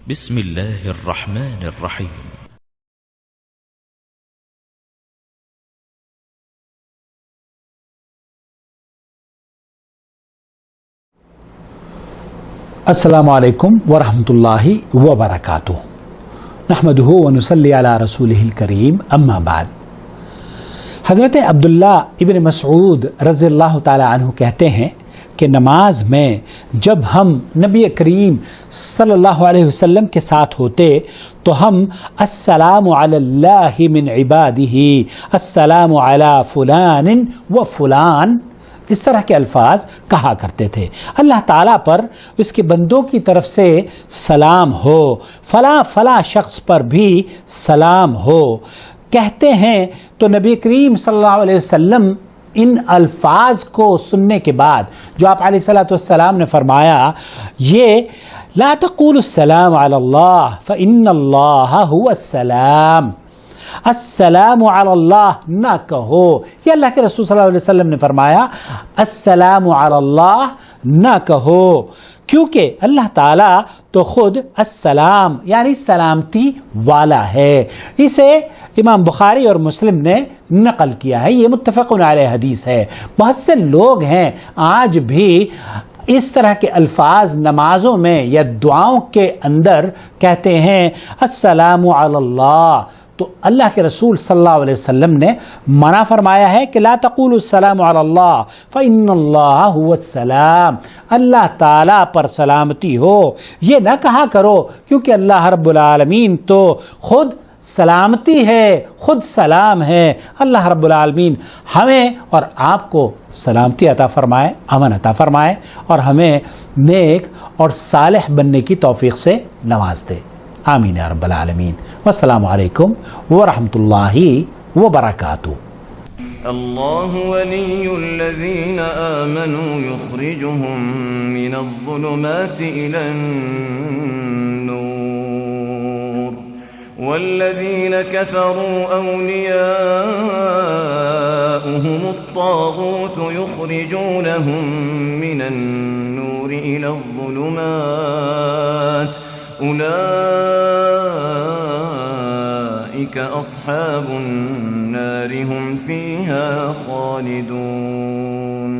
بسم الله الرحمن الرحيم. السلام علیکم ورحمۃ اللہ وبرکاتہ. نحمدہ ونصلی علی رسولہ الکریم، اما بعد. حضرت عبداللہ ابن مسعود رضی اللہ تعالی عنہ کہتے ہیں کہ نماز میں جب ہم نبی کریم صلی اللہ علیہ وسلم کے ساتھ ہوتے تو ہم السلام علی اللہ من عبادہ، السلام علی فلان و فلان، اس طرح کے الفاظ کہا کرتے تھے. اللہ تعالیٰ پر اس کے بندوں کی طرف سے سلام ہو، فلاں فلاں شخص پر بھی سلام ہو کہتے ہیں. تو نبی کریم صلی اللہ علیہ وسلم ان الفاظ کو سننے کے بعد جو آپ علیہ الصلوۃ والسلام نے فرمایا، یہ لا تقولوا السلام علی اللہ فإن اللہ هو السلام، السلام علی اللہ نہ کہو. یہ اللہ کے رسول صلی اللہ علیہ وسلم نے فرمایا السلام علی اللہ نہ کہو، کیونکہ اللہ تعالیٰ تو خود السلام یعنی سلامتی والا ہے. اسے امام بخاری اور مسلم نے نقل کیا ہے، یہ متفق علیہ حدیث ہے. بہت سے لوگ ہیں آج بھی اس طرح کے الفاظ نمازوں میں یا دعاؤں کے اندر کہتے ہیں السلام علی اللہ. تو اللہ کے رسول صلی اللہ علیہ وسلم نے منع فرمایا ہے کہ لا تقولوا السلام علی اللہ فإن اللہ هو السلام، اللہ تعالیٰ پر سلامتی ہو یہ نہ کہا کرو، کیونکہ اللہ رب العالمین تو خود سلامتی ہے، خود سلام ہے. اللہ رب العالمین ہمیں اور آپ کو سلامتی عطا فرمائے، امن عطا فرمائے اور ہمیں نیک اور صالح بننے کی توفیق سے نواز دے. آمین یا رب العالمین. والسلام علیکم ورحمۃ اللہ وبرکاتہ. اللہ ولی الذین آمنوا یخرجهم من الظلمات إلى النور والذین كفروا أولیاؤهم الطاغوت یخرجونهم من النور إلى الظلمات أولئك أصحاب النار هم فيها خالدون.